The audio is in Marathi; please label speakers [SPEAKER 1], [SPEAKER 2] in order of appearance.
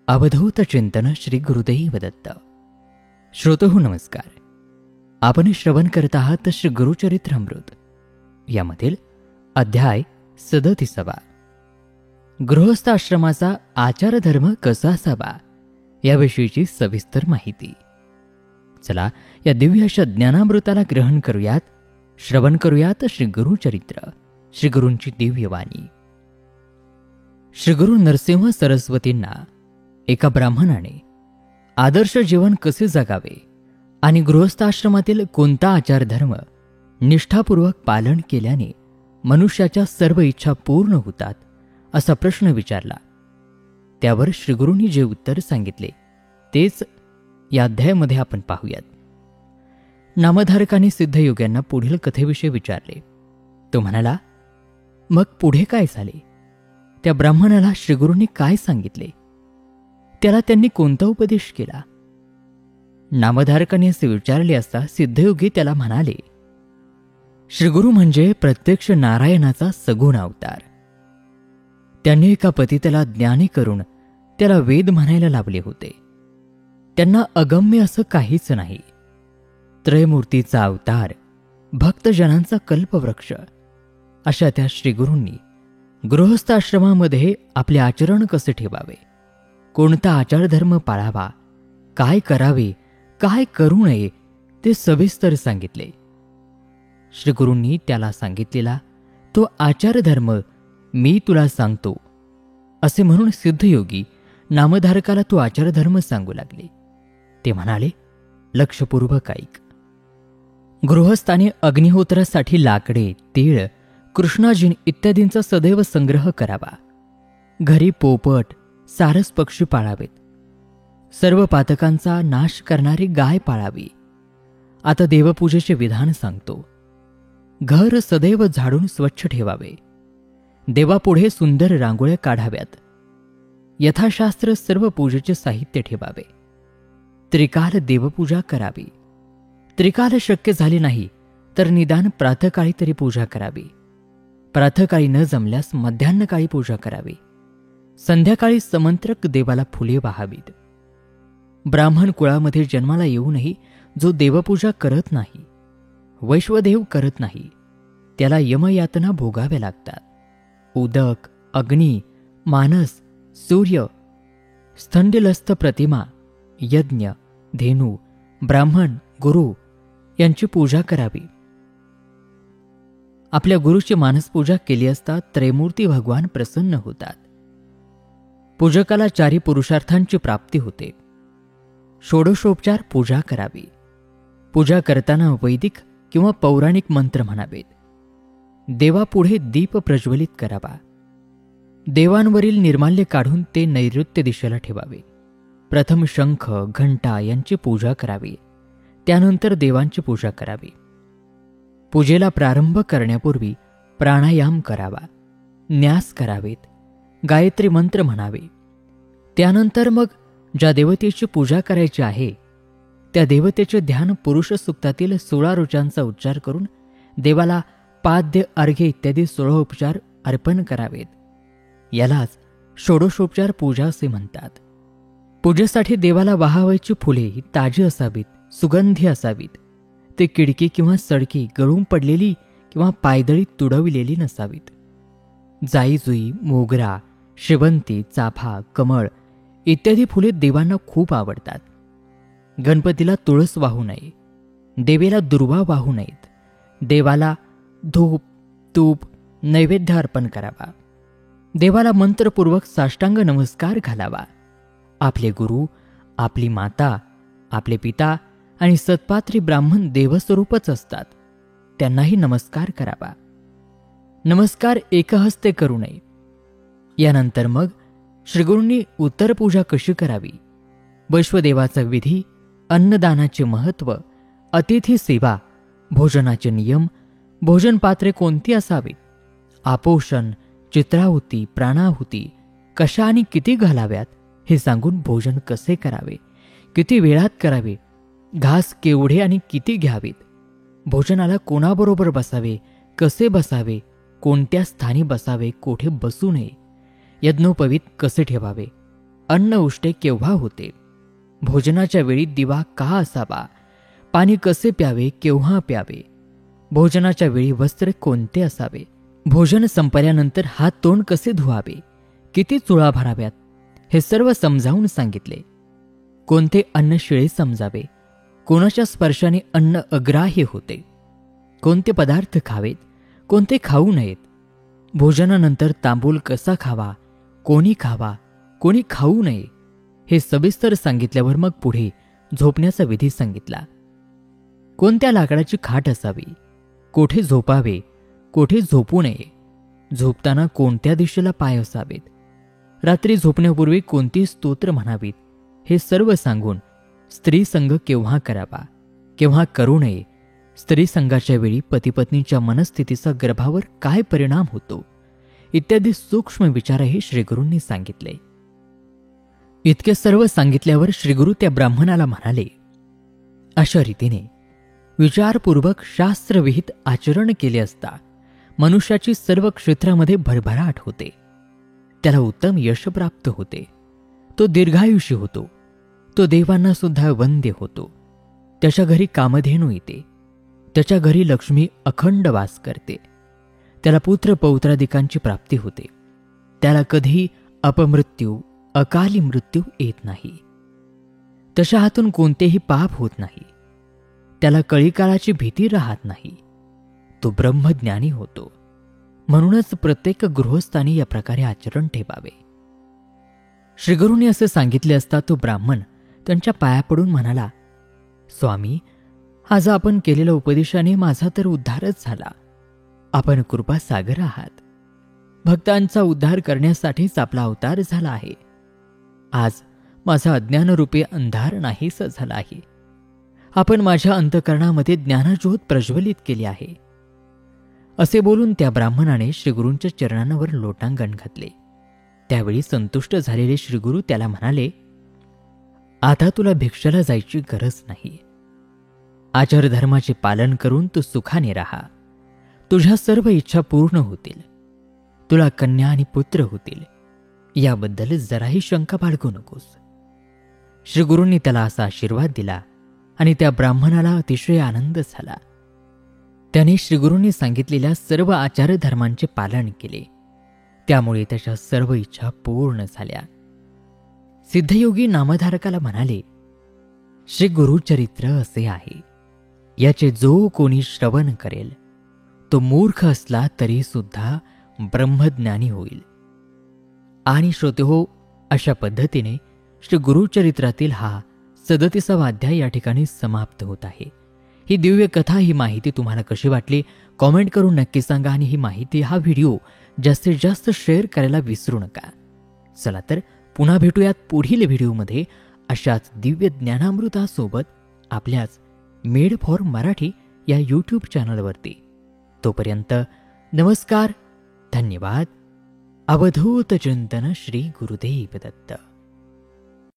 [SPEAKER 1] अवधूत चिंतन श्री गुरुदेव दत्त. श्रोतहो नमस्कार. आपण श्रवण करत आहात श्री गुरुचरित्रामृत यामधील अध्याय 37. गृहस्थ आश्रमाचा आचारधर्म कसा असावा याविषयीची सविस्तर माहिती. चला या दिव्य अशा ज्ञानामृताला ग्रहण करूयात, श्रवण करूयात श्री गुरुचरित्र, श्री गुरूंची दिव्यवाणी. श्री गुरु नरसिंह सरस्वतींना एका ब्राह्मणाने आदर्श जीवन कसे जगावे आणि गृहस्थाश्रमातील कोणता आचारधर्म निष्ठापूर्वक पालन केल्याने मनुष्याच्या सर्व इच्छा पूर्ण होतात असा प्रश्न विचारला. त्यावर श्रीगुरूंनी जे उत्तर सांगितले तेच या अध्यायामध्ये आपण पाहूयात. नामधारकाने सिद्धयोग्यांना पुढील कथेविषयी विचारले. तो म्हणाला, मग पुढे काय झाले? त्या ब्राह्मणाला श्रीगुरूंनी काय सांगितले? त्याला त्यांनी कोणता उपदेश केला? नामधारकाने असे विचारले असता सिद्धयोगी त्याला म्हणाले, श्रीगुरु म्हणजे प्रत्यक्ष नारायणाचा सगुण अवतार. त्यांनी एका पतिताला ज्ञानी करून त्याला वेद म्हणायला लावले होते. त्यांना अगम्य असं काहीच नाही. त्रयमूर्तीचा अवतार, भक्तजनांचा कल्पवृक्ष अशा त्या श्रीगुरूंनी गृहस्थाश्रमामध्ये आपले आचरण कसे ठेवावे, कोणता आचारधर्म पाळावा, काय करावे, काय करू नये ते सविस्तर सांगितले. श्रीगुरूंनी त्याला सांगितलेला तो आचारधर्म मी तुला सांगतो असे म्हणून सिद्धयोगी नामधारकाला तो आचारधर्म सांगू लागले. ते म्हणाले, लक्षपूर्वक ऐक. गृहस्थाने अग्निहोत्रासाठी लाकडे, तीळ, कृष्णाजीन इत्यादींचा सदैव संग्रह करावा. घरी पोपट, सारस पक्षी पाळावेत. सर्व पातकांचा नाश करणारी गाय पाळावी. आता देवपूजेचे विधान सांगतो. घर सदैव झाडून स्वच्छ ठेवावे. देवापुढे सुंदर रांगोळ्या काढाव्यात. यथाशास्त्र सर्व पूजेचे साहित्य ठेवावे. त्रिकाल देवपूजा करावी. त्रिकाल शक्य झाले नाही तर निदान प्रातःकाळी तरी पूजा करावी. प्रातःकाळी न जमल्यास मध्यान्हकाळी पूजा करावी. संध्याकाळी समंत्रक देवाला फुले वाहावीत. ब्राह्मण कुळामध्ये जन्माला येऊनही जो देवपूजा करत नाही, वैश्वदेव करत नाही, त्याला यमयातना भोगाव्या लागतात. उदक, अग्नी, मानस, सूर्य, स्थंडिलस्थ प्रतिमा, यज्ञ, धेनू, ब्राह्मण, गुरु यांची पूजा करावी. आपल्या गुरुची मानसपूजा केली असता त्रयमूर्ती भगवान प्रसन्न होतात. पूजकाला चारी पुरुषार्थांची प्राप्ती होते. षोडशोपचार पूजा करावी. पूजा करताना वैदिक किंवा पौराणिक मंत्र म्हणावेत. देवापुढे दीप प्रज्वलित करावा. देवांवरील निर्माल्य काढून ते नैऋत्य दिशेला ठेवावे. प्रथम शंख, घंटा यांची पूजा करावी. त्यानंतर देवांची पूजा करावी. पूजेला प्रारंभ करण्यापूर्वी प्राणायाम करावा. न्यास करावेत. गायत्री मंत्र म्हणावे. त्यानंतर मग ज्या देवतेची पूजा करायची आहे त्या देवतेचे ध्यान पुरुष सूक्तातील 16 ऋचांचा उच्चार करून देवाला पाद्य, अर्घ्य इत्यादी 16 उपचार अर्पण करावेत. यालाच षोडशोपचार पूजा असे म्हणतात. पूजेसाठी देवाला वाहावायची फुले ही ताजी असावीत, सुगंधी असावीत. ते किडकी किंवा सडकी, गळून पडलेली किंवा पायदळी तुडविलेली नसावीत. जाईजुई, मोगरा, शेवंती, चाफा, कमळ इत्यादी फुले देवांना खूप आवडतात. गणपतीला तुळस वाहू नये. देवीला दुर्वा वाहू नयेत. देवाला धूप, तूप, नैवेद्य अर्पण करावा. देवाला मंत्रपूर्वक साष्टांग नमस्कार घालावा. आपले गुरु, आपली माता, आपले पिता आणि सत्पात्री ब्राह्मण देवस्वरूपच असतात. त्यांनाही नमस्कार करावा. नमस्कार एकहस्ते करू नये. यानंतर मग श्रीगुरूंनी उत्तर पूजा कशी करावी, वैश्वदेवाचा विधी, अन्नदानाचे महत्त्व, अतिथी सेवा, भोजनाचे नियम, भोजनपात्रे कोणती असावीत, आपोषण, चित्राहुती, प्राणाहुती कशा आणि किती घालाव्यात हे सांगून भोजन कसे करावे, किती वेळात करावे, घास केवढे आणि किती घ्यावेत, भोजनाला कोणाबरोबर बसावे, कसे बसावे, कोणत्या स्थानी बसावे, कोठे बसू नये, यज्ञोपवीत कसे ठेवावे, अन्न उष्टे केव्हा होते, भोजनाच्या वेळी दिवा का असावा, पाणी कसे प्यावे, केव्हा प्यावे, भोजनाच्या वेळी वस्त्र कोणते असावे, भोजन संपल्यानंतर हात तोंड कसे धुवावे, किती चुळा भराव्यात, हे सर्व समजावून सांगितले. कोणते अन्न शिळे समजावे, कोणाच्या स्पर्शाने अन्न अग्राह्य होते, कोणते पदार्थ खावेत, कोणते खाऊ नयेत, भोजनानंतर तांबूल कसा खावा, कोणी खावा, कोणी खाऊ नये, हे सविस्तर सांगितल्यावर मग पुढे झोपण्याचा विधी सांगितला. कोणत्या लाकडाची खाट असावी, कोठे झोपावे, कोठे झोपू नये, झोपताना कोणत्या दिशेला पाय असावेत, रात्री झोपण्यापूर्वी कोणती स्तोत्र म्हणावीत, हे सर्व सांगून स्त्री संग केव्हा करावा, केव्हा करू नये, स्त्री संगाच्या वेळी पतिपत्नीच्या मनस्थितीचा गर्भावर काय परिणाम होतो, इत्यादी सूक्ष्म विचारही श्रीगुरूंनी सांगितले. इतके सर्व सांगितल्यावर श्रीगुरू त्या ब्राह्मणाला म्हणाले, अशा रीतीने विचारपूर्वक शास्त्रविहित आचरण केले असता मनुष्याची सर्व क्षेत्रामध्ये भरभराट होते, त्याला उत्तम यश प्राप्त होते, तो दीर्घायुषी होतो, तो देवांना सुद्धा वंद्य होतो, त्याच्या घरी कामधेनू येते, त्याच्या घरी लक्ष्मी अखंड वास करते, त्याला पुत्र पौत्रादिकांची प्राप्ती होते, त्याला कधी अपमृत्यू अकाली मृत्यू येत नाही, त्याच्या हातून कोणतेही पाप होत नाही, त्याला कळीकाळाची भीती राहत नाही, तो ब्रह्मज्ञानी होतो. म्हणूनच प्रत्येक गृहस्थानी या प्रकारे आचरण ठेवावे. श्रीगुरूंनी असे सांगितले असता तो ब्राह्मण त्यांच्या पाया पडून म्हणाला, स्वामी, आज आपण केलेल्या उपदेशाने माझा तर उद्धारच झाला. आपण कृपासागर आहात. भक्तांचा उद्धार करण्यासाठीच आपला अवतार झाला आहे. आज माझा अज्ञानरूपी अंधार नाहीसा झाला आहे. आपण माझ्या अंतःकरणामध्ये ज्ञानज्योत प्रज्वलित केली आहे. असे बोलून त्या ब्राह्मणाने श्रीगुरूंच्या चरणांवर लोटांगण घातले. त्यावेळी संतुष्ट झालेले श्रीगुरू त्याला म्हणाले, आता तुला भिक्षाला जायची गरज नाही. आचारधर्माचे पालन करून तू सुखाने राहा. तुझ्या सर्व इच्छा पूर्ण होतील. तुला कन्या आणि पुत्र होतील. याबद्दल जराही शंका बाळगू नकोस. श्रीगुरूंनी त्याला असा आशीर्वाद दिला आणि त्या ब्राह्मणाला अतिशय आनंद झाला. त्याने श्रीगुरूंनी सांगितलेल्या सर्व आचारधर्मांचे पालन केले. त्यामुळे त्याच्या सर्व इच्छा पूर्ण झाल्या. सिद्धयोगी नामधारकाला म्हणाले, श्री गुरुचरित्र असे आहे, याचे जो कोणी श्रवण करेल तो मूर्ख असला तरी सुद्धा ब्रह्मज्ञानी होईल. आणि श्रोतेहो, अशा पद्धतीने श्री गुरुचरित्रातील हा 37वा अध्याय या ठिकाणी समाप्त होत आहे. ही दिव्य कथा, ही माहिती तुम्हाला कशी वाटली कॉमेंट करून नक्की सांगा. आणि ही माहिती, हा व्हिडिओ जास्तीत जास्त शेअर करायला विसरू नका. चला तर पुन्हा भेटूयात पुढील व्हिडिओमध्ये अशाच दिव्य ज्ञानामृतासोबत आपल्याच मेड फॉर मराठी या यूट्यूब चॅनलवरती. तोपर्यंत नमस्कार, धन्यवाद. अवधूत चिंतन श्री गुरुदेव दत्त.